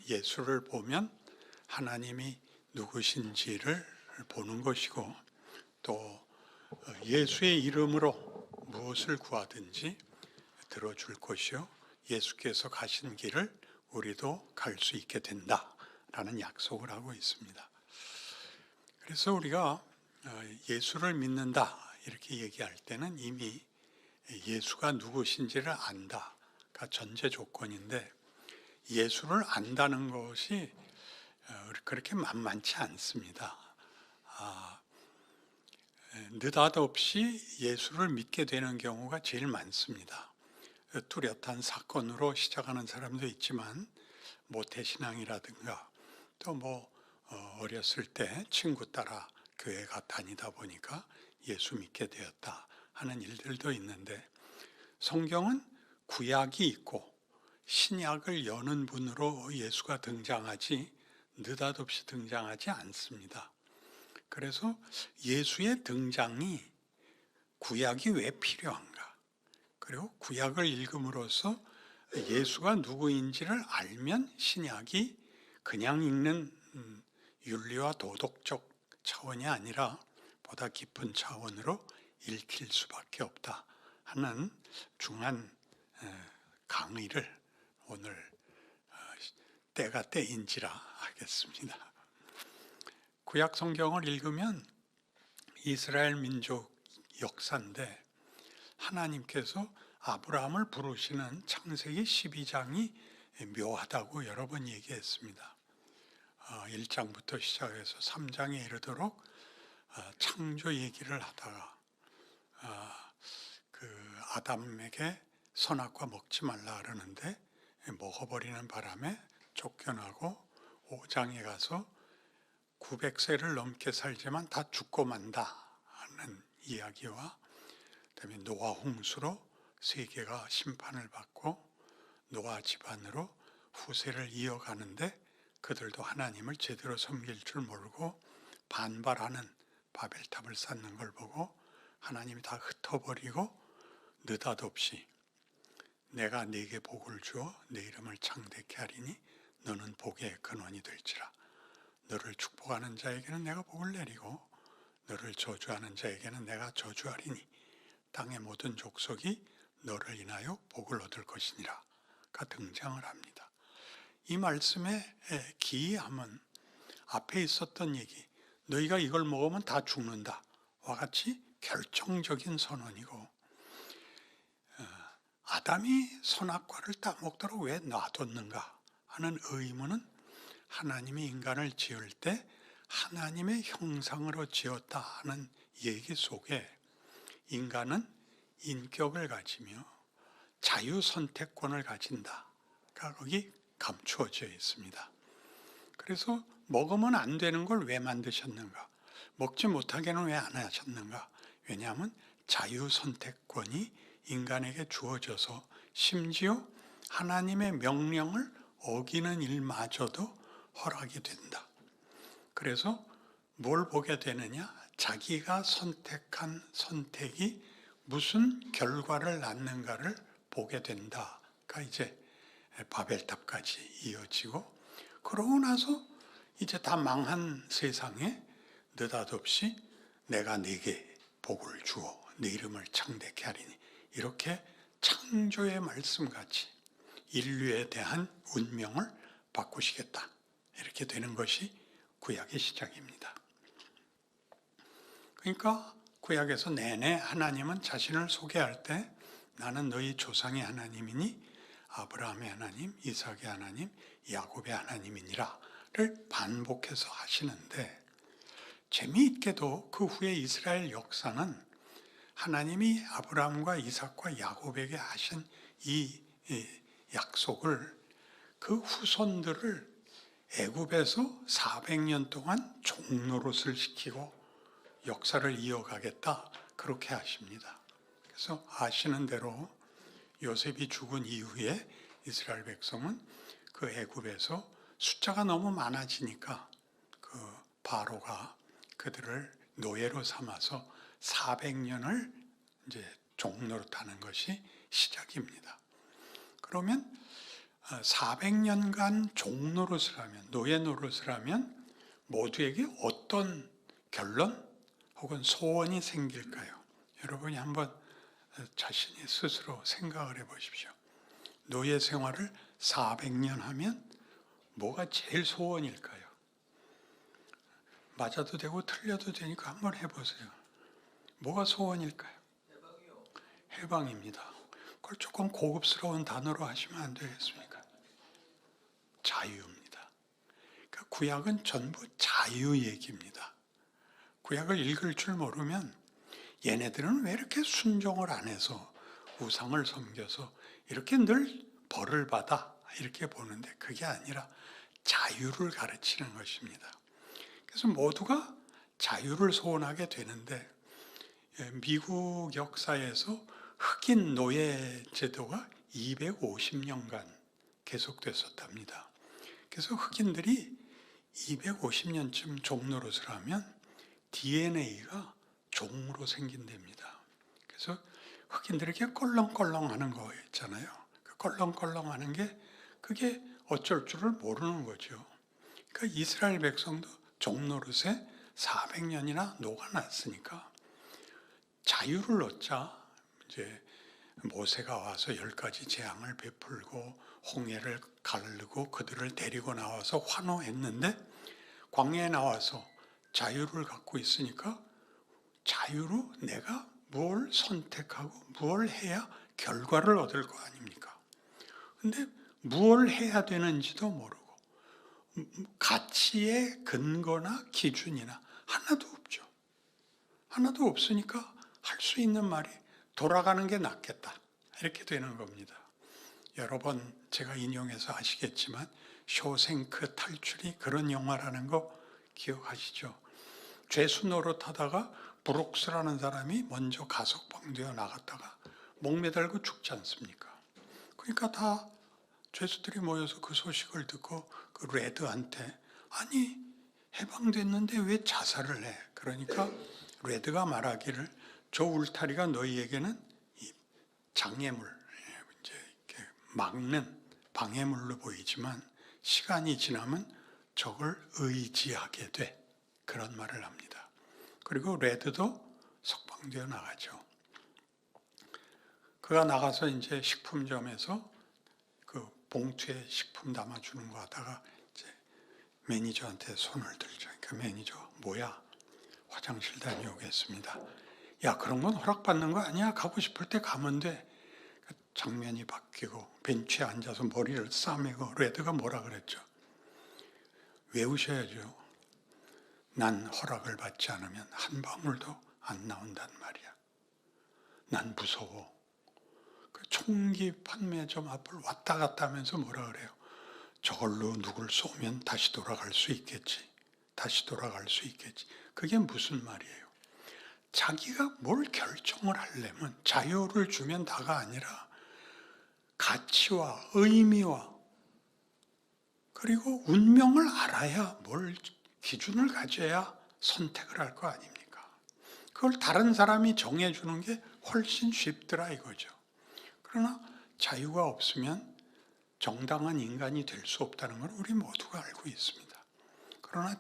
예수를 보면 하나님이 누구신지를 보는 것이고, 또 예수의 이름으로 무엇을 구하든지 들어줄 것이요 예수께서 가신 길을 우리도 갈 수 있게 된다라는 약속을 하고 있습니다. 그래서 우리가 예수를 믿는다 이렇게 얘기할 때는 이미 예수가 누구신지를 안다가 전제 조건인데, 예수를 안다는 것이 그렇게 만만치 않습니다. 느닷없이 예수를 믿게 되는 경우가 제일 많습니다. 뚜렷한 사건으로 시작하는 사람도 있지만, 모태신앙이라든가 또 어렸을 때 친구 따라 교회 다니다 보니까 예수 믿게 되었다 하는 일들도 있는데, 성경은 구약이 있고 신약을 여는 분으로 예수가 등장하지 느닷없이 등장하지 않습니다. 그래서 예수의 등장이 구약이 왜 필요한가? 그리고 구약을 읽음으로써 예수가 누구인지를 알면 신약이 그냥 읽는 윤리와 도덕적 차원이 아니라 보다 깊은 차원으로 읽힐 수밖에 없다 하는 중요한 강의를 오늘 때가 때인지라 하겠습니다. 구약 성경을 읽으면 이스라엘 민족 역사인데, 하나님께서 아브라함을 부르시는 창세기 12장이 묘하다고 여러 번 얘기했습니다. 1장부터 시작해서 3장에 이르도록 창조 얘기를 하다가 그 아담에게 선악과 먹지 말라 그러는데 먹어버리는 바람에 쫓겨나고, 5장에 가서 900세를 넘게 살지만 다 죽고 만다 하는 이야기와, 그다음에 노아 홍수로 세계가 심판을 받고 노아 집안으로 후세를 이어가는데, 그들도 하나님을 제대로 섬길 줄 모르고 반발하는 바벨탑을 쌓는 걸 보고 하나님이 다 흩어버리고 느닷없이 내가 네게 복을 주어 내 이름을 창대케 하리니 너는 복의 근원이 될지라. 너를 축복하는 자에게는 내가 복을 내리고 너를 저주하는 자에게는 내가 저주하리니 땅의 모든 족속이 너를 인하여 복을 얻을 것이니라가 등장을 합니다. 이 말씀의 기이함은 앞에 있었던 얘기, 너희가 이걸 먹으면 다 죽는다 와 같이 결정적인 선언이고, 아담이 선악과를 따먹도록 왜 놔뒀는가 하는 의문은, 하나님이 인간을 지을 때 하나님의 형상으로 지었다 하는 얘기 속에 인간은 인격을 가지며 자유선택권을 가진다가 거기 감추어져 있습니다. 그래서 먹으면 안 되는 걸 왜 만드셨는가? 먹지 못하게는 왜 안 하셨는가? 왜냐하면 자유선택권이 인간에게 주어져서 심지어 하나님의 명령을 어기는 일마저도 허락이 된다. 그래서 뭘 보게 되느냐? 자기가 선택한 선택이 무슨 결과를 낳는가를 보게 된다가 이제 바벨탑까지 이어지고, 그러고 나서 이제 다 망한 세상에 느닷없이 내가 네게 복을 주어 네 이름을 창대케 하리니, 이렇게 창조의 말씀같이 인류에 대한 운명을 바꾸시겠다 이렇게 되는 것이 구약의 시작입니다. 그러니까 구약에서 내내 하나님은 자신을 소개할 때 나는 너희 조상의 하나님이니 아브라함의 하나님, 이삭의 하나님, 야곱의 하나님이니라를 반복해서 하시는데, 재미있게도 그 후에 이스라엘 역사는 하나님이 아브라함과 이삭과 야곱에게 하신 이 약속을, 그 후손들을 애굽에서 400년 동안 종노릇을 시키고 역사를 이어가겠다 그렇게 하십니다. 그래서 아시는 대로 요셉이 죽은 이후에 이스라엘 백성은 그 애굽에서 숫자가 너무 많아지니까 그 바로가 그들을 노예로 삼아서 400년을 이제 종노릇하는 것이 시작입니다. 그러면 400년간 종노릇을 하면, 노예 노릇을 하면 모두에게 어떤 결론 혹은 소원이 생길까요? 여러분이 한번 자신이 스스로 생각을 해 보십시오. 노예 생활을 400년 하면 뭐가 제일 소원일까요? 맞아도 되고 틀려도 되니까 한번 해보세요. 뭐가 소원일까요? 해방입니다. 그걸 조금 고급스러운 단어로 하시면 안 되겠습니까? 자유입니다. 그러니까 구약은 전부 자유 얘기입니다. 구약을 읽을 줄 모르면 얘네들은 왜 이렇게 순종을 안 해서 우상을 섬겨서 이렇게 늘 벌을 받아 이렇게 보는데, 그게 아니라 자유를 가르치는 것입니다. 그래서 모두가 자유를 소원하게 되는데, 미국 역사에서 흑인 노예 제도가 250년간 계속됐었답니다. 그래서 흑인들이 250년쯤 종노릇을 하면 DNA가 종으로 생긴답니다. 그래서 흑인들이 이렇게 껄렁껄렁 하는 거 있잖아요. 그 껄렁껄렁 하는 게 그게 어쩔 줄을 모르는 거죠. 그러니까 이스라엘 백성도 종노릇에 400년이나 녹아났으니까 자유를 얻자 이제 모세가 와서 10가지 재앙을 베풀고 홍해를 가르고 그들을 데리고 나와서 환호했는데, 광야에 나와서 자유를 갖고 있으니까 자유로 내가 뭘 선택하고 무엇을 해야 결과를 얻을 거 아닙니까? 근데 무엇을 해야 되는지도 모르고 가치의 근거나 기준이나 하나도 없죠. 하나도 없으니까 할 수 있는 말이 돌아가는 게 낫겠다, 이렇게 되는 겁니다. 여러 번 제가 인용해서 아시겠지만 쇼생크 탈출이 그런 영화라는 거 기억하시죠? 죄수 노릇하다가 브룩스라는 사람이 먼저 가석방되어 나갔다가 목매달고 죽지 않습니까? 그러니까 다 죄수들이 모여서 그 소식을 듣고 그 레드한테, 아니 해방됐는데 왜 자살을 해? 그러니까 레드가 말하기를, 저 울타리가 너희에게는 이 장애물, 이제 이렇게 막는 방해물로 보이지만 시간이 지나면 저걸 의지하게 돼, 그런 말을 합니다. 그리고 레드도 석방되어 나가죠. 그가 나가서 이제 식품점에서 그 봉투에 식품 담아주는 거 하다가 이제 매니저한테 손을 들죠. 그러니까 매니저, 뭐야? 화장실 다녀오겠습니다. 야, 그런 건 허락받는 거 아니야? 가고 싶을 때 가면 돼. 장면이 바뀌고 벤치에 앉아서 머리를 싸매고 레드가 뭐라 그랬죠? 외우셔야죠. 난 허락을 받지 않으면 한 방울도 안 나온단 말이야. 난 무서워. 그 총기 판매점 앞을 왔다 갔다 하면서 뭐라 그래요? 저걸로 누굴 쏘면 다시 돌아갈 수 있겠지. 다시 돌아갈 수 있겠지. 그게 무슨 말이에요? 자기가 뭘 결정을 하려면 자유를 주면 다가 아니라 가치와 의미와 그리고 운명을 알아야, 뭘 기준을 가져야 선택을 할 거 아닙니까? 그걸 다른 사람이 정해주는 게 훨씬 쉽더라 이거죠. 그러나 자유가 없으면 정당한 인간이 될 수 없다는 걸 우리 모두가 알고 있습니다. 그러나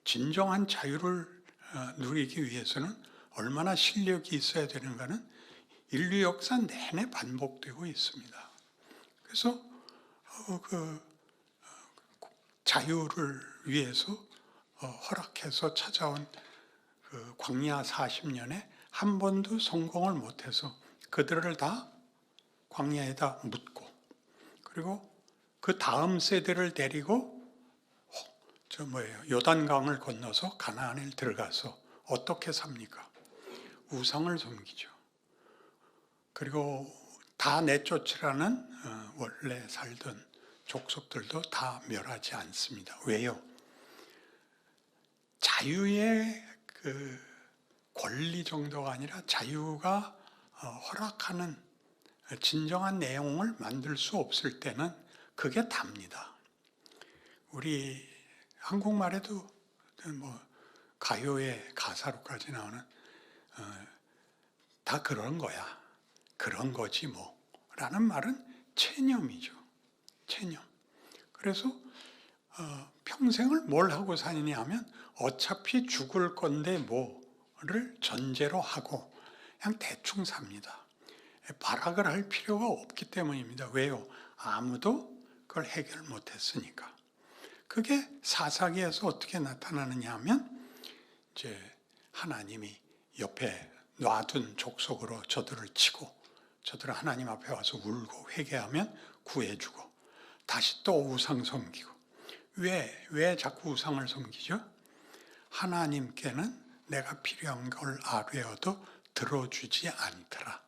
진정한 자유를 누리기 위해서는 얼마나 실력이 있어야 되는가는 인류 역사 내내 반복되고 있습니다. 그래서 자유를 위해서 허락해서 찾아온 그 광야 40년에 한 번도 성공을 못해서 그들을 다 광야에다 묻고, 그리고 그 다음 세대를 데리고 요단강을 건너서 가나안에 들어가서 어떻게 삽니까? 우상을 섬기죠. 그리고 다 내쫓으라는 원래 살던 족속들도 다 멸하지 않습니다. 왜요? 자유의 그 권리 정도가 아니라 자유가 허락하는 진정한 내용을 만들 수 없을 때는 그게 답니다. 우리 한국말에도 가요의 가사로까지 나오는 다 그런 거야, 그런 거지 뭐 라는 말은 체념이죠. 체념. 그래서 평생을 뭘 하고 사느냐 하면 어차피 죽을 건데 뭐를 전제로 하고 그냥 대충 삽니다. 발악을 할 필요가 없기 때문입니다. 왜요? 아무도 그걸 해결 못했으니까. 그게 사사기에서 어떻게 나타나느냐 하면 이제 하나님이 옆에 놔둔 족속으로 저들을 치고 저들은 하나님 앞에 와서 울고 회개하면 구해주고 다시 또 우상 섬기고. 왜 자꾸 우상을 섬기죠? 하나님께는 내가 필요한 걸 아뢰어도 들어주지 않더라.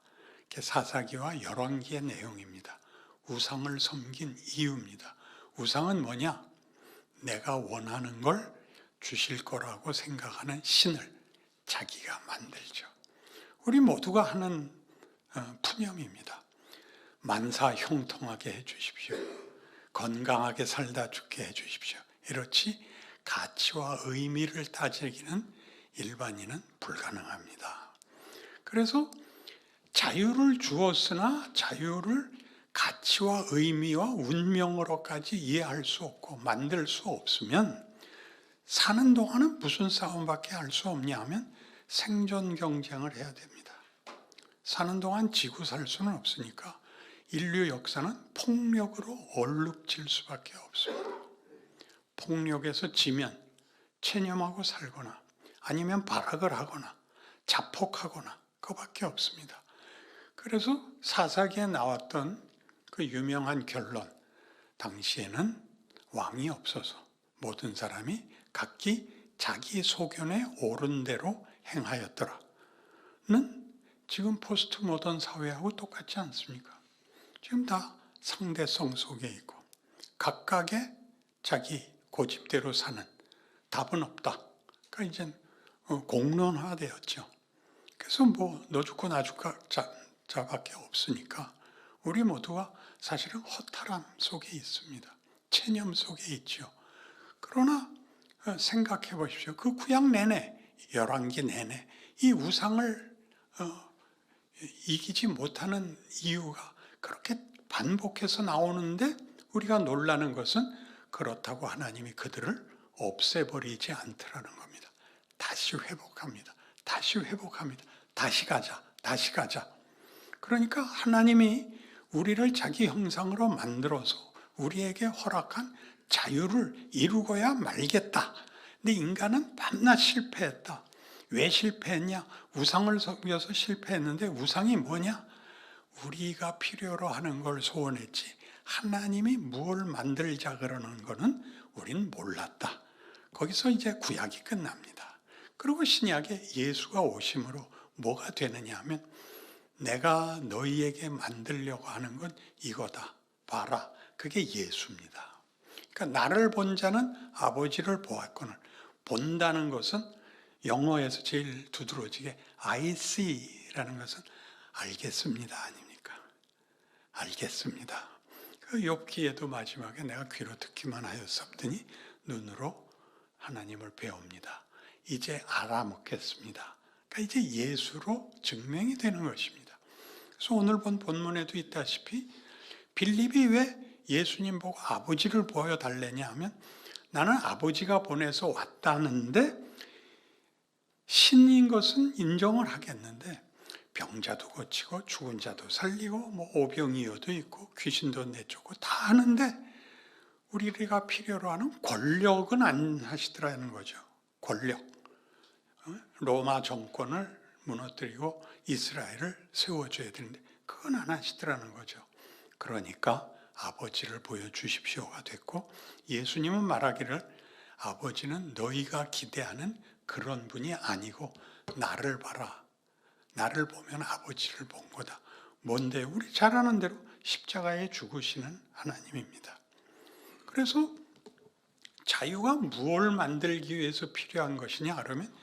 이게 사사기와 열왕기의 내용입니다. 우상을 섬긴 이유입니다. 우상은 뭐냐? 내가 원하는 걸 주실 거라고 생각하는 신을 자기가 만들죠. 우리 모두가 하는 푸념입니다. 만사 형통하게 해주십시오. 건강하게 살다 죽게 해주십시오. 이렇지 가치와 의미를 따지기는 일반인은 불가능합니다. 그래서 자유를 주었으나 자유를 가치와 의미와 운명으로까지 이해할 수 없고 만들 수 없으면 사는 동안은 무슨 싸움밖에 할 수 없냐 하면 생존 경쟁을 해야 됩니다. 사는 동안 지고 살 수는 없으니까 인류 역사는 폭력으로 얼룩질 수밖에 없습니다. 폭력에서 지면 체념하고 살거나 아니면 발악을 하거나 자폭하거나 그거밖에 없습니다. 그래서 사사기에 나왔던 그 유명한 결론, 당시에는 왕이 없어서 모든 사람이 각기 자기 소견에 옳은 대로 행하였더라는 지금 포스트 모던 사회하고 똑같지 않습니까? 지금 다 상대성 속에 있고 각각의 자기 고집대로 사는 답은 없다. 그러니까 이제 공론화되었죠. 그래서 뭐 너 죽고 나 죽고 자밖에 없으니까 우리 모두가 사실은 허탈함 속에 있습니다. 체념 속에 있죠. 그러나 생각해 보십시오. 그 구약 내내, 열왕기 내내 이 우상을 이기지 못하는 이유가 그렇게 반복해서 나오는데 우리가 놀라는 것은 그렇다고 하나님이 그들을 없애버리지 않더라는 겁니다. 다시 회복합니다. 다시 회복합니다. 다시 가자. 다시 가자. 그러니까 하나님이 우리를 자기 형상으로 만들어서 우리에게 허락한 자유를 이루고야 말겠다. 근데 인간은 밤낮 실패했다. 왜 실패했냐? 우상을 섬겨서 실패했는데 우상이 뭐냐? 우리가 필요로 하는 걸 소원했지 하나님이 무엇을 만들자 그러는 거는 우린 몰랐다. 거기서 이제 구약이 끝납니다. 그리고 신약에 예수가 오심으로 뭐가 되느냐 하면 내가 너희에게 만들려고 하는 건 이거다. 봐라. 그게 예수입니다. 그러니까 나를 본 자는 아버지를 보았거늘. 본다는 것은 영어에서 제일 두드러지게 I see라는 것은 알겠습니다 아닙니까? 알겠습니다. 그 욥기에도 마지막에 내가 귀로 듣기만 하였었더니 눈으로 하나님을 배웁니다. 이제 알아먹겠습니다. 그러니까 이제 예수로 증명이 되는 것입니다. 그래서 오늘 본 본문에도 있다시피 빌립이 왜 예수님 보고 아버지를 보여달래냐 하면 나는 아버지가 보내서 왔다는데 신인 것은 인정을 하겠는데 병자도 고치고 죽은 자도 살리고 뭐 오병이어도 있고 귀신도 내쫓고 다 하는데 우리가 필요로 하는 권력은 안 하시더라는 거죠. 권력. 로마 정권을 무너뜨리고 이스라엘을 세워줘야 되는데 그건 안 하시더라는 거죠. 그러니까 아버지를 보여주십시오가 됐고 예수님은 말하기를 아버지는 너희가 기대하는 그런 분이 아니고 나를 봐라. 나를 보면 아버지를 본 거다. 뭔데? 우리 잘 아는 대로 십자가에 죽으시는 하나님입니다. 그래서 자유가 무엇을 만들기 위해서 필요한 것이냐 그러면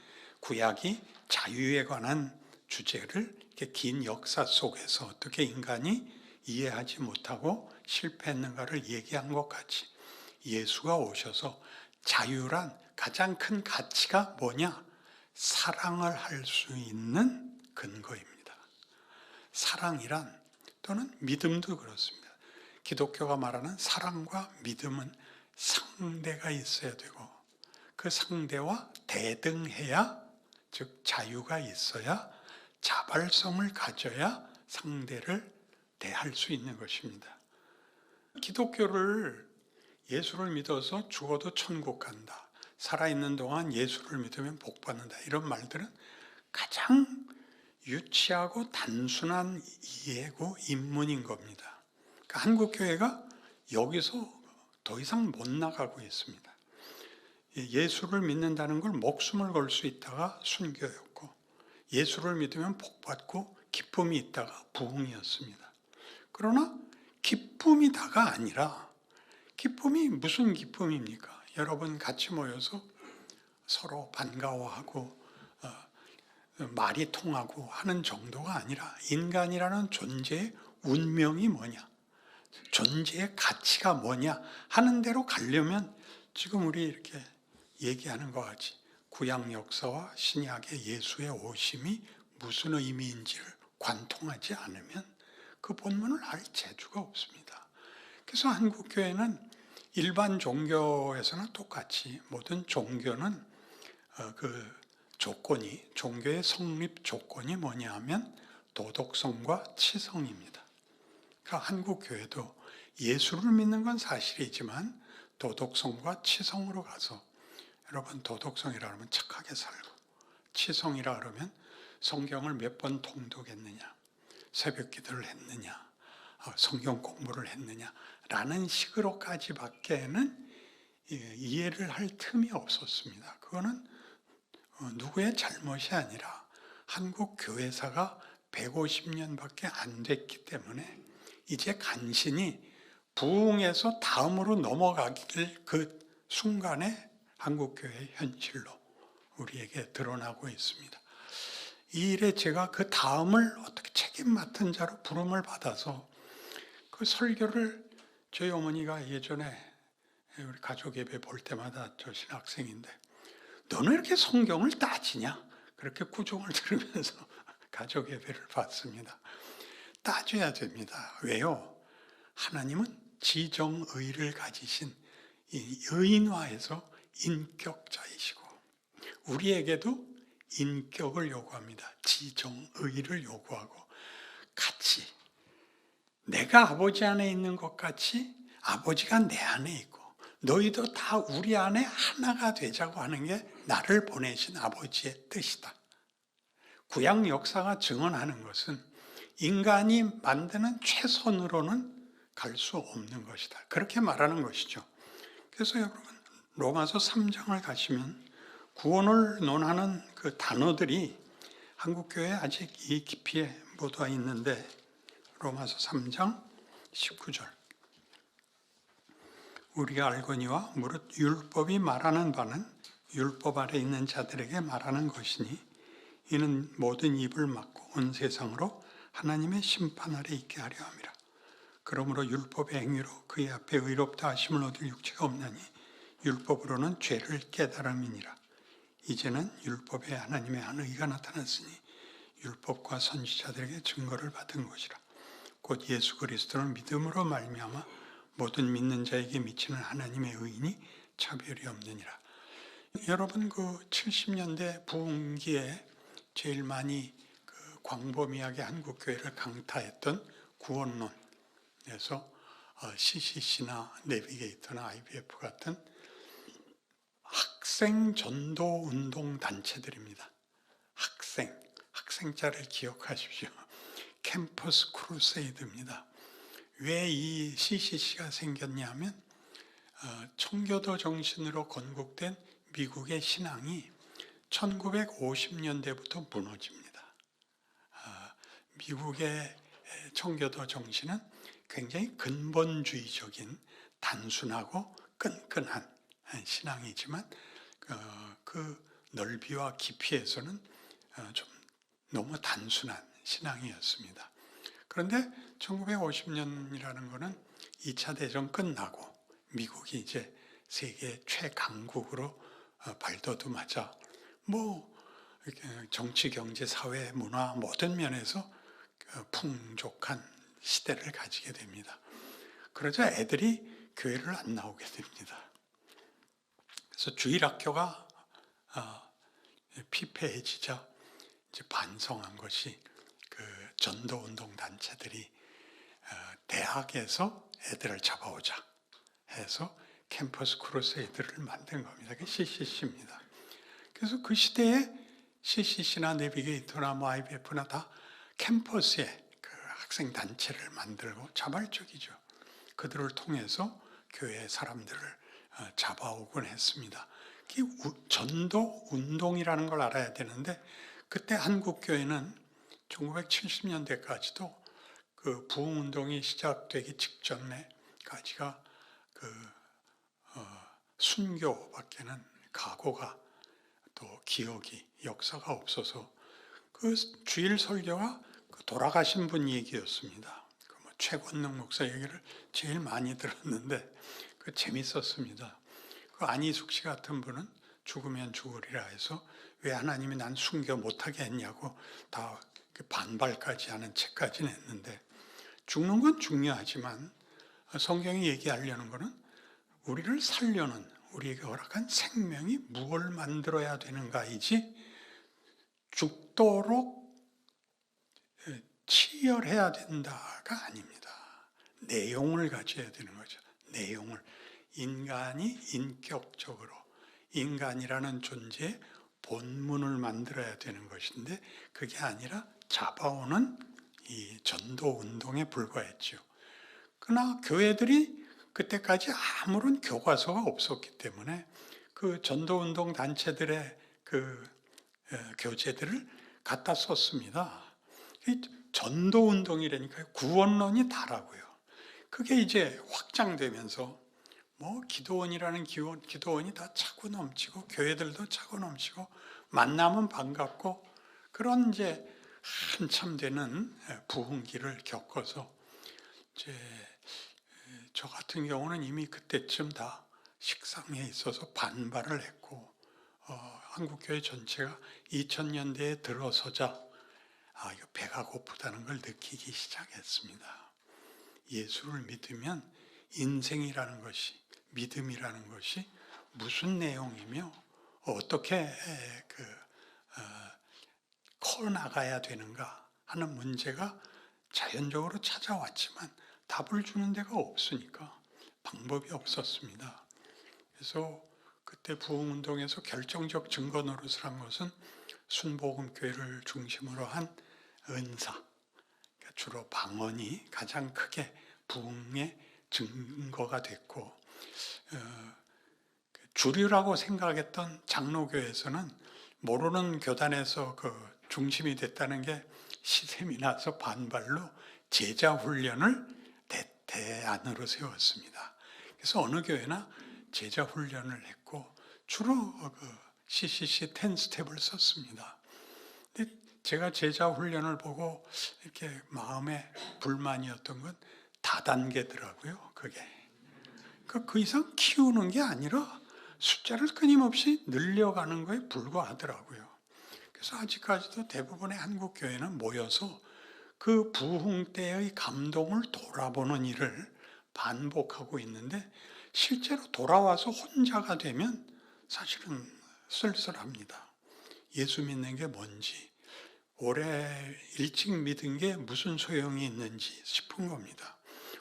구약이 자유에 관한 주제를 이렇게 긴 역사 속에서 어떻게 인간이 이해하지 못하고 실패했는가를 얘기한 것 같이 예수가 오셔서 자유란 가장 큰 가치가 뭐냐? 사랑을 할 수 있는 근거입니다. 사랑이란 또는 믿음도 그렇습니다. 기독교가 말하는 사랑과 믿음은 상대가 있어야 되고 그 상대와 대등해야, 즉 자유가 있어야, 자발성을 가져야 상대를 대할 수 있는 것입니다. 기독교를 예수를 믿어서 죽어도 천국 간다, 살아있는 동안 예수를 믿으면 복 받는다, 이런 말들은 가장 유치하고 단순한 이해고 입문인 겁니다. 그러니까 한국교회가 여기서 더 이상 못 나가고 있습니다. 예수를 믿는다는 걸 목숨을 걸 수 있다가 순교였고, 예수를 믿으면 복받고 기쁨이 있다가 부흥이었습니다. 그러나 기쁨이 다가 아니라, 기쁨이 무슨 기쁨입니까? 여러분 같이 모여서 서로 반가워하고 말이 통하고 하는 정도가 아니라, 인간이라는 존재의 운명이 뭐냐, 존재의 가치가 뭐냐 하는 대로 가려면 지금 우리 이렇게 얘기하는 것 같이 구약 역사와 신약의 예수의 오심이 무슨 의미인지를 관통하지 않으면 그 본문을 알 재주가 없습니다. 그래서 한국교회는 일반 종교에서나 똑같이 모든 종교는 그 조건이, 종교의 성립 조건이 뭐냐 하면 도덕성과 치성입니다. 그러니까 한국교회도 예수를 믿는 건 사실이지만 도덕성과 치성으로 가서, 여러분 도덕성이라 하면 착하게 살고, 치성이라 그러면 성경을 몇 번 통독했느냐, 새벽 기도를 했느냐, 성경 공부를 했느냐 라는 식으로까지 밖에는 이해를 할 틈이 없었습니다. 그거는 누구의 잘못이 아니라 한국 교회사가 150년밖에 안 됐기 때문에 이제 간신히 부흥에서 다음으로 넘어가길 그 순간에 한국교회의 현실로 우리에게 드러나고 있습니다. 이 일에 제가 그 다음을 어떻게 책임 맡은 자로 부름을 받아서 그 설교를, 저희 어머니가 예전에 우리 가족 예배 볼 때마다, 저 신학생인데 너는 이렇게 성경을 따지냐? 그렇게 구종을 들으면서 가족 예배를 받습니다. 따져야 됩니다. 왜요? 하나님은 지정의를 가지신 의인화해서 인격자이시고 우리에게도 인격을 요구합니다. 지정의를 요구하고, 같이 내가 아버지 안에 있는 것 같이 아버지가 내 안에 있고 너희도 다 우리 안에 하나가 되자고 하는 게 나를 보내신 아버지의 뜻이다. 구약 역사가 증언하는 것은 인간이 만드는 최선으로는 갈 수 없는 것이다, 그렇게 말하는 것이죠. 그래서 여러분 로마서 3장을 가시면 구원을 논하는 그 단어들이 한국교회에 아직 이 깊이에 묻어 있는데, 로마서 3장 19절, 우리가 알거니와 무릇 율법이 말하는 바는 율법 아래 있는 자들에게 말하는 것이니 이는 모든 입을 막고 온 세상으로 하나님의 심판 아래 있게 하려 함이라. 그러므로 율법의 행위로 그의 앞에 의롭다 하심을 얻을 육체가 없나니 율법으로는 죄를 깨달음이니라. 이제는 율법에 하나님의 한 의가 나타났으니 율법과 선지자들에게 증거를 받은 것이라. 곧 예수 그리스도를 믿음으로 말미암아 모든 믿는 자에게 미치는 하나님의 의인이 차별이 없느니라. 여러분 그 70년대 부흥기에 제일 많이 그 광범위하게 한국교회를 강타했던 구원론에서 CCC나 내비게이터나 IBF 같은 학생 전도 운동 단체들입니다. 학생자를 기억하십시오. 캠퍼스 크루세이드입니다. 왜 이 CCC가 생겼냐면 청교도 정신으로 건국된 미국의 신앙이 1950년대부터 무너집니다. 미국의 청교도 정신은 굉장히 근본주의적인 단순하고 끈끈한 신앙이지만 그 넓이와 깊이에서는 좀 너무 단순한 신앙이었습니다. 그런데 1950년이라는 것은 2차 대전 끝나고 미국이 이제 세계 최강국으로 발돋움하자 정치, 경제, 사회, 문화 모든 면에서 풍족한 시대를 가지게 됩니다. 그러자 애들이 교회를 안 나오게 됩니다. 그래서 주일학교가 피폐해지자 이제 반성한 것이 그 전도운동 단체들이 대학에서 애들을 잡아오자 해서 캠퍼스 크루세이드를 만든 겁니다. 그게 CCC입니다. 그래서 그 시대에 CCC나 내비게이터나 뭐 IBF나 다 캠퍼스에 그 학생 단체를 만들고 자발적이죠. 그들을 통해서 교회 사람들을 잡아오곤 했습니다. 전도 운동이라는 걸 알아야 되는데 그때 한국 교회는 1970년대까지도 그 부흥운동이 시작되기 직전에까지가 그 순교밖에는 각오가 또 기억이 역사가 없어서 그 주일 설교가 그 돌아가신 분 얘기였습니다. 그 뭐 최권능 목사 얘기를 제일 많이 들었는데 그 재밌었습니다. 그 안희숙 씨 같은 분은 죽으면 죽으리라 해서 왜 하나님이 난 순교 못하게 했냐고 다 반발까지 하는 책까지 냈는데 죽는 건 중요하지만 성경이 얘기하려는 것은 우리를 살려는 우리에게 허락한 생명이 무엇을 만들어야 되는가이지 죽도록 치열해야 된다가 아닙니다. 내용을 가져야 되는 거죠. 내용을. 인간이 인격적으로 인간이라는 존재의 본문을 만들어야 되는 것인데 그게 아니라 잡아오는 이 전도운동에 불과했죠. 그러나 교회들이 그때까지 아무런 교과서가 없었기 때문에 그 전도운동 단체들의 그 교재들을 갖다 썼습니다. 전도운동이라니까 구원론이 다라고요. 그게 이제 확장되면서 뭐 기도원이라는 기도원이 다 차고 넘치고 교회들도 차고 넘치고 만나면 반갑고 그런 이제 한참 되는 부흥기를 겪어서 이제 저 같은 경우는 이미 그때쯤 다 식상에 있어서 반발을 했고 한국교회 전체가 2000년대에 들어서자 이거 배가 고프다는 걸 느끼기 시작했습니다. 예수를 믿으면 인생이라는 것이 믿음이라는 것이 무슨 내용이며 어떻게 커나가야 되는가 하는 문제가 자연적으로 찾아왔지만 답을 주는 데가 없으니까 방법이 없었습니다. 그래서 그때 부흥운동에서 결정적 증거 노릇을 한 것은 순복음교회를 중심으로 한 은사, 그러니까 주로 방언이 가장 크게 부흥의 증거가 됐고 주류라고 생각했던 장로교에서는 모르는 교단에서 그 중심이 됐다는 게 시샘이 나서 반발로 제자 훈련을 대안으로 세웠습니다. 그래서 어느 교회나 제자 훈련을 했고 주로 그 CCC 10스텝을 썼습니다. 근데 제가 제자 훈련을 보고 이렇게 마음에 불만이었던 건 다단계더라고요. 그게 그 이상 키우는 게 아니라 숫자를 끊임없이 늘려가는 거에 불과하더라고요. 그래서 아직까지도 대부분의 한국 교회는 모여서 그 부흥 때의 감동을 돌아보는 일을 반복하고 있는데 실제로 돌아와서 혼자가 되면 사실은 쓸쓸합니다. 예수 믿는 게 뭔지, 오래 일찍 믿은 게 무슨 소용이 있는지 싶은 겁니다.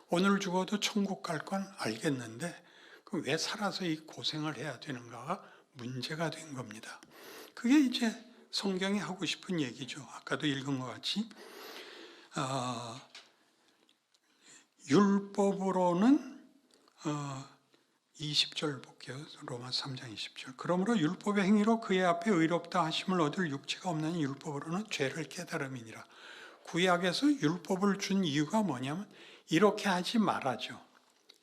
오늘 죽어도 천국 갈 건 알겠는데 그 왜 살아서 이 고생을 해야 되는가가 문제가 된 겁니다. 그게 이제 성경이 하고 싶은 얘기죠. 아까도 읽은 것 같이 율법으로는 20절 볼게요. 로마 3장 20절. 그러므로 율법의 행위로 그의 앞에 의롭다 하심을 얻을 육체가 없나니 율법으로는 죄를 깨달음이니라. 구약에서 율법을 준 이유가 뭐냐면 이렇게 하지 말아죠.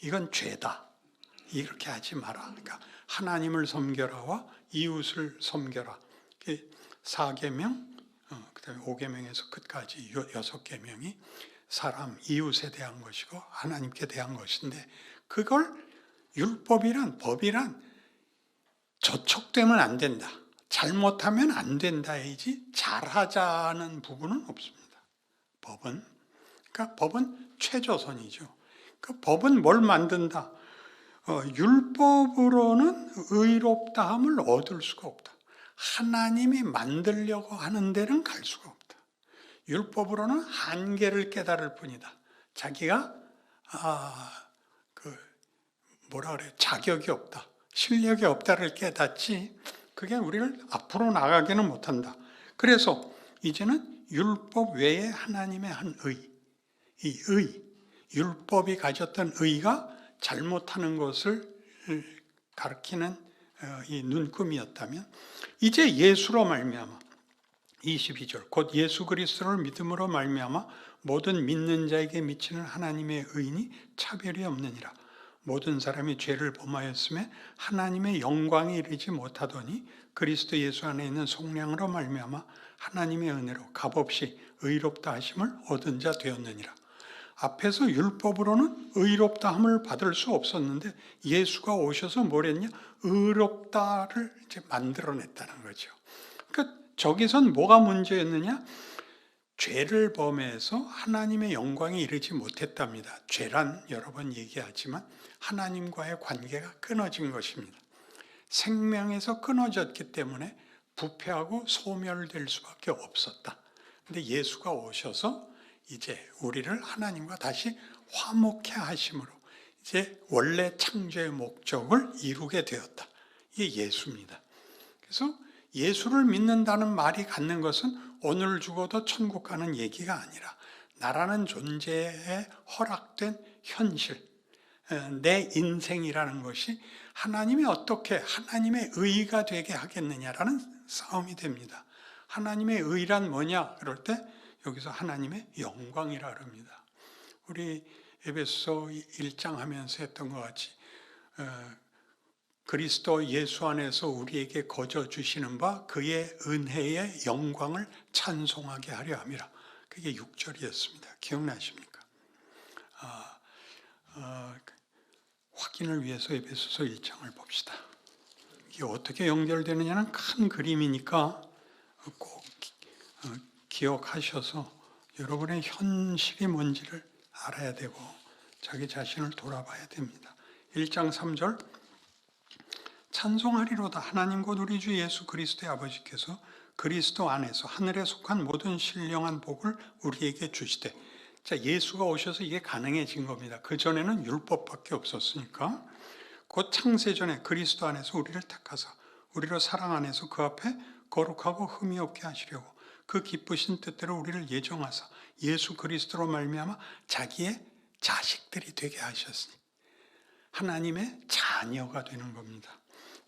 이건 죄다. 이렇게 하지 마라. 그러니까 하나님을 섬겨라와 이웃을 섬겨라. 4계명, 그다음에 5계명에서 끝까지 6계명이 사람, 이웃에 대한 것이고 하나님께 대한 것인데 그걸 율법이란 법이란 저촉되면 안 된다. 잘못하면 안 된다이지 잘하자는 부분은 없습니다. 법은 그러니까 법은 최저선이죠. 그 법은 뭘 만든다? 율법으로는 의롭다함을 얻을 수가 없다. 하나님이 만들려고 하는 데는 갈 수가 없다. 율법으로는 한계를 깨달을 뿐이다. 자기가 자격이 없다, 실력이 없다를 깨닫지, 그게 우리를 앞으로 나가기는 못한다. 그래서 이제는 율법 외에 하나님의 한 율법이 가졌던 의가 잘못하는 것을 가리키는 이 눈금이었다면, 이제 예수로 말미암아 22절 곧 예수 그리스도를 믿음으로 말미암아 모든 믿는 자에게 미치는 하나님의 의인이 차별이 없느니라. 모든 사람이 죄를 범하였음에 하나님의 영광에 이르지 못하더니 그리스도 예수 안에 있는 속량으로 말미암아 하나님의 은혜로 값없이 의롭다 하심을 얻은 자 되었느니라. 앞에서 율법으로는 의롭다함을 받을 수 없었는데 예수가 오셔서 뭘 했냐? 의롭다를 이제 만들어냈다는 거죠. 그러니까 저기선 뭐가 문제였느냐? 죄를 범해서 하나님의 영광에 이르지 못했답니다. 죄란 여러 번 얘기하지만 하나님과의 관계가 끊어진 것입니다. 생명에서 끊어졌기 때문에 부패하고 소멸될 수밖에 없었다. 근데 예수가 오셔서 이제 우리를 하나님과 다시 화목해 하심으로 이제 원래 창조의 목적을 이루게 되었다. 이게 예수입니다. 그래서 예수를 믿는다는 말이 갖는 것은 오늘 죽어도 천국 가는 얘기가 아니라 나라는 존재에 허락된 현실, 내 인생이라는 것이 하나님이 어떻게 하나님의 의가 되게 하겠느냐라는 싸움이 됩니다. 하나님의 의란 뭐냐? 그럴 때 여기서 하나님의 영광이라 그럽니다. 우리 에베소 1장 하면서 했던 것 같이 그리스도 예수 안에서 우리에게 거저 주시는 바 그의 은혜의 영광을 찬송하게 하려 함이라. 그게 6절이었습니다. 기억나십니까? 확인을 위해서 에베소서 1장을 봅시다. 이게 어떻게 연결되느냐는 큰 그림이니까 꼭 기억하셔서 여러분의 현실이 뭔지를 알아야 되고 자기 자신을 돌아봐야 됩니다. 1장 3절 찬송하리로다 하나님 곧 우리 주 예수 그리스도의 아버지께서 그리스도 안에서 하늘에 속한 모든 신령한 복을 우리에게 주시되. 자, 예수가 오셔서 이게 가능해진 겁니다. 그전에는 율법밖에 없었으니까. 곧 창세전에 그리스도 안에서 우리를 택하사 우리로 사랑 안에서 그 앞에 거룩하고 흠이 없게 하시려고 그 기쁘신 뜻대로 우리를 예정하사 예수 그리스도로 말미암아 자기의 자식들이 되게 하셨으니 하나님의 자녀가 되는 겁니다.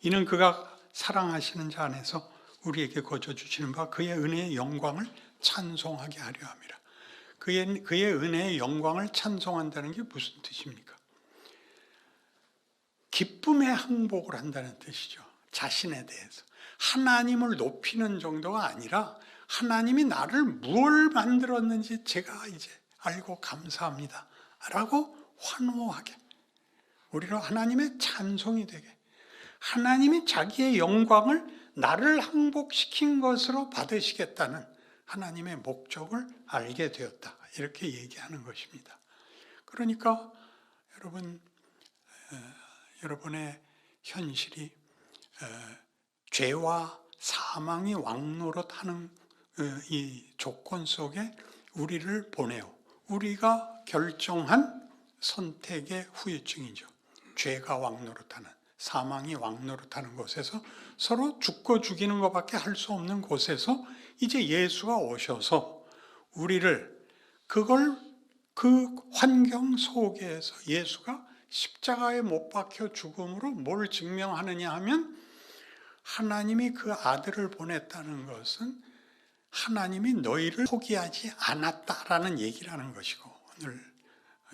이는 그가 사랑하시는 자 안에서 우리에게 거저 주시는 바 그의 은혜의 영광을 찬송하게 하려 함이라. 그의 은혜의 영광을 찬송한다는 게 무슨 뜻입니까? 기쁨의 항복을 한다는 뜻이죠. 자신에 대해서. 하나님을 높이는 정도가 아니라 하나님이 나를 무엇을 만들었는지 제가 이제 알고 감사합니다 라고 환호하게, 우리로 하나님의 찬송이 되게, 하나님이 자기의 영광을 나를 항복시킨 것으로 받으시겠다는 하나님의 목적을 알게 되었다, 이렇게 얘기하는 것입니다. 그러니까 여러분의 현실이 죄와 사망이 왕노릇하는 이 조건 속에 우리를 보내요. 우리가 결정한 선택의 후유증이죠. 죄가 왕노릇하는, 사망이 왕노릇하는 곳에서 서로 죽고 죽이는 것밖에 할 수 없는 곳에서 이제 예수가 오셔서 우리를 그 환경 속에서 예수가 십자가에 못 박혀 죽음으로 뭘 증명하느냐 하면 하나님이 그 아들을 보냈다는 것은 하나님이 너희를 포기하지 않았다라는 얘기를 하는 것이고, 오늘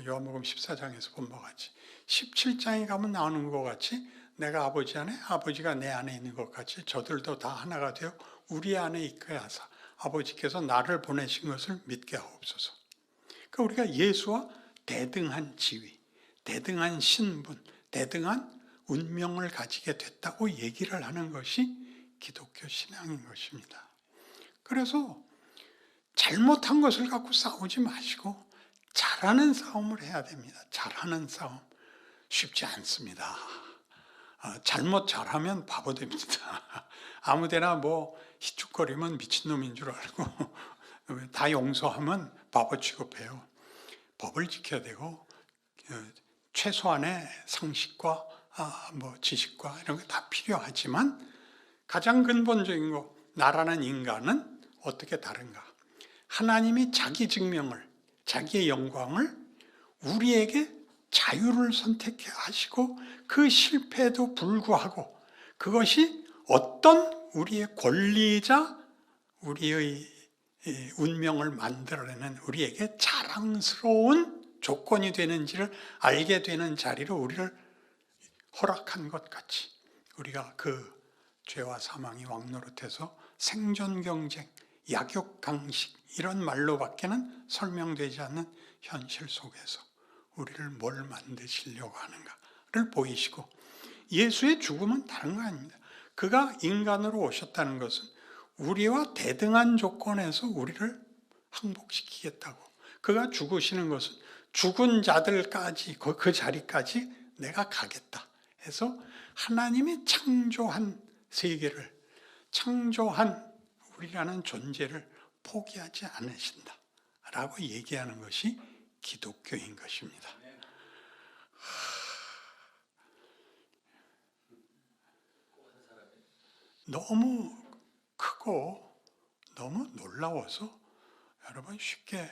요한복음 14장에서 본 것 같이 17장에 가면 나오는 것 같이 내가 아버지 안에 아버지가 내 안에 있는 것 같이 저들도 다 하나가 되어 우리 안에 있게 하사 아버지께서 나를 보내신 것을 믿게 하옵소서. 그러니까 우리가 예수와 대등한 지위, 대등한 신분, 대등한 운명을 가지게 됐다고 얘기를 하는 것이 기독교 신앙인 것입니다. 그래서 잘못한 것을 갖고 싸우지 마시고 잘하는 싸움을 해야 됩니다. 잘하는 싸움. 쉽지 않습니다. 잘못 잘하면 바보 됩니다. 아무데나 뭐 희죽거리면 미친놈인 줄 알고 다 용서하면 바보 취급해요. 법을 지켜야 되고 최소한의 상식과 뭐 지식과 이런 게 다 필요하지만 가장 근본적인 거, 나라는 인간은 어떻게 다른가? 하나님이 자기 증명을, 자기의 영광을 우리에게 자유를 선택해 하시고 그 실패에도 불구하고 그것이 어떤 우리의 권리자, 우리의 운명을 만들어내는 우리에게 자랑스러운 조건이 되는지를 알게 되는 자리로 우리를 허락한 것 같이 우리가 그 죄와 사망이 왕노릇해서 생존 경쟁, 약육 강식 이런 말로밖에는 설명되지 않는 현실 속에서 우리를 뭘 만드시려고 하는가를 보이시고, 예수의 죽음은 다른 거 아닙니다. 그가 인간으로 오셨다는 것은 우리와 대등한 조건에서 우리를 항복시키겠다고. 그가 죽으시는 것은 죽은 자들까지 그 자리까지 내가 가겠다 해서 하나님이 창조한 세계를, 창조한 우리라는 존재를 포기하지 않으신다 라고 얘기하는 것이 기독교인 것입니다. 너무 크고 너무 놀라워서 여러분 쉽게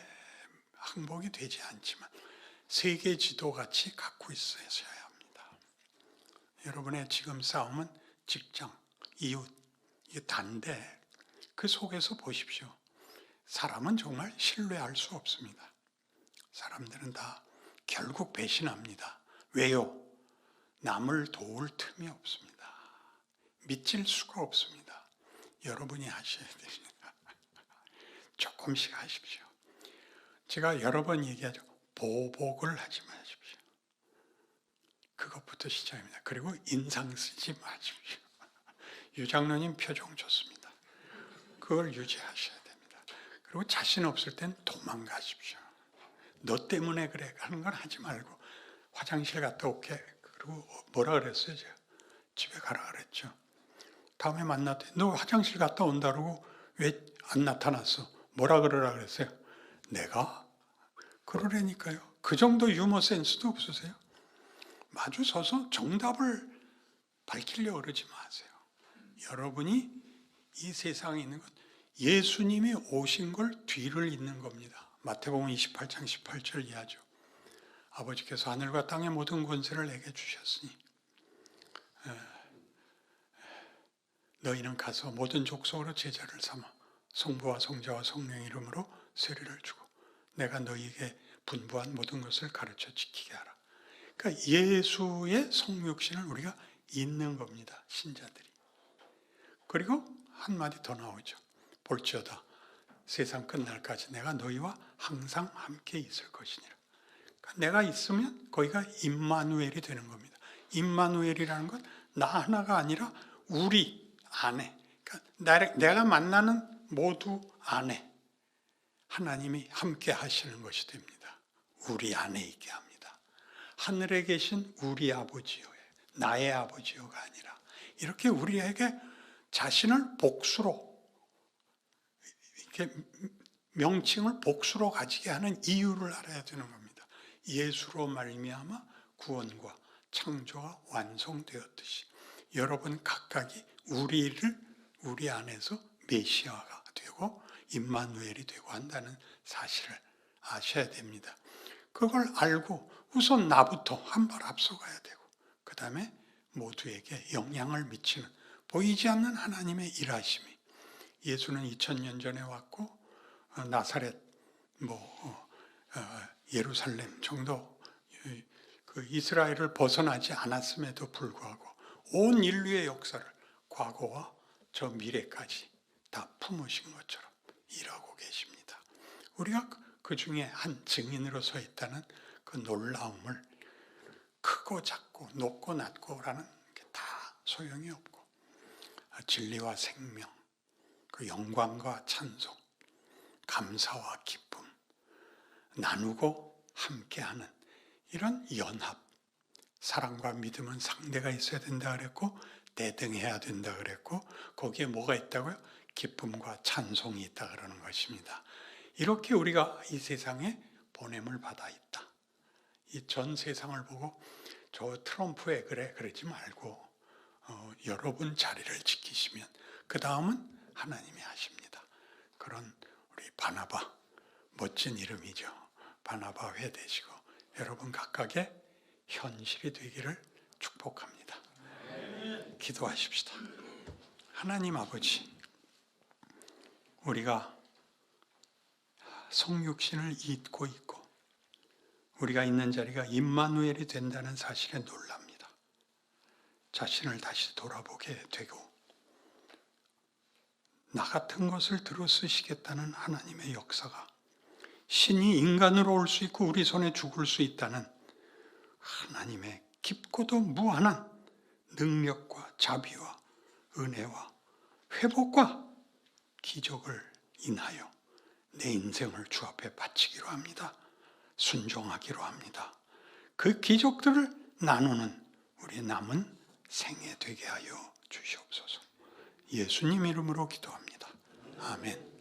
항복이 되지 않지만 세계 지도같이 갖고 있어야 합니다. 여러분의 지금 싸움은 직장, 이웃, 단대, 그 속에서 보십시오. 사람은 정말 신뢰할 수 없습니다. 사람들은 다 결국 배신합니다. 왜요? 남을 도울 틈이 없습니다. 믿질 수가 없습니다. 여러분이 하셔야 됩니다. 조금씩 하십시오. 제가 여러 번 얘기하죠. 보복을 하지 마십시오. 그것부터 시작입니다. 그리고 인상 쓰지 마십시오. 유장로님 표정 좋습니다. 그걸 유지하셔야 됩니다. 그리고 자신 없을 땐 도망가십시오. 너 때문에 그래 하는 건 하지 말고 화장실 갔다 올게. 그리고 뭐라 그랬어요? 제가 집에 가라 그랬죠. 다음에 만났더니 너 화장실 갔다 온다고 왜 안 나타났어? 뭐라 그러라 그랬어요? 내가? 그러라니까요. 그 정도 유머 센스도 없으세요? 마주 서서 정답을 밝히려고 그러지 마세요. 여러분이 이 세상에 있는 것, 예수님이 오신 걸 뒤를 잇는 겁니다. 마태복음 28장 18절 이하죠. 아버지께서 하늘과 땅의 모든 권세를 내게 주셨으니 너희는 가서 모든 족속으로 제자를 삼아 성부와 성자와 성령의 이름으로 세례를 주고 내가 너희에게 분부한 모든 것을 가르쳐 지키게 하라. 그러니까 예수의 성육신을 우리가 잇는 겁니다. 신자들이. 그리고 한마디 더 나오죠. 볼지어다 세상 끝날까지 내가 너희와 항상 함께 있을 것이니라. 그러니까 내가 있으면 거기가 임마누엘이 되는 겁니다. 임마누엘이라는 건 나 하나가 아니라 우리 안에, 그러니까 내가 만나는 모두 안에 하나님이 함께 하시는 것이 됩니다. 우리 안에 있게 합니다. 하늘에 계신 우리 아버지요, 나의 아버지요가 아니라 이렇게 우리에게 자신을 복수로, 이렇게 명칭을 복수로 가지게 하는 이유를 알아야 되는 겁니다. 예수로 말미암아 구원과 창조가 완성되었듯이 여러분 각각이 우리 안에서 메시아가 되고 임마누엘이 되고 한다는 사실을 아셔야 됩니다. 그걸 알고 우선 나부터 한 발 앞서가야 되고 그 다음에 모두에게 영향을 미치는 보이지 않는 하나님의 일하심이, 예수는 2000년 전에 왔고 나사렛, 예루살렘 정도 그 이스라엘을 벗어나지 않았음에도 불구하고 온 인류의 역사를 과거와 저 미래까지 다 품으신 것처럼 일하고 계십니다. 우리가 그 중에 한 증인으로 서 있다는 그 놀라움을 크고 작고 높고 낮고라는 게 다 소용이 없고 진리와 생명, 그 영광과 찬송, 감사와 기쁨 나누고 함께하는 이런 연합. 사랑과 믿음은 상대가 있어야 된다 그랬고 대등해야 된다 그랬고 거기에 뭐가 있다고요? 기쁨과 찬송이 있다 그러는 것입니다. 이렇게 우리가 이 세상에 보냄을 받아 있다. 이 전 세상을 보고 저 트럼프 왜 그래? 그러지 말고 여러분 자리를 지키시면 그 다음은 하나님이 하십니다. 그런 우리 바나바, 멋진 이름이죠. 바나바 회 되시고 여러분 각각의 현실이 되기를 축복합니다. 기도하십시다. 하나님 아버지, 우리가 성육신을 잊고 있고 우리가 있는 자리가 임마누엘이 된다는 사실에 놀랍니다. 자신을 다시 돌아보게 되고 나 같은 것을 들어 쓰시겠다는 하나님의 역사가 신이 인간으로 올 수 있고 우리 손에 죽을 수 있다는 하나님의 깊고도 무한한 능력과 자비와 은혜와 회복과 기적을 인하여 내 인생을 주 앞에 바치기로 합니다. 순종하기로 합니다. 그 기적들을 나누는 우리 남은 생애 되게 하여 주시옵소서. 예수님 이름으로 기도합니다. 아멘.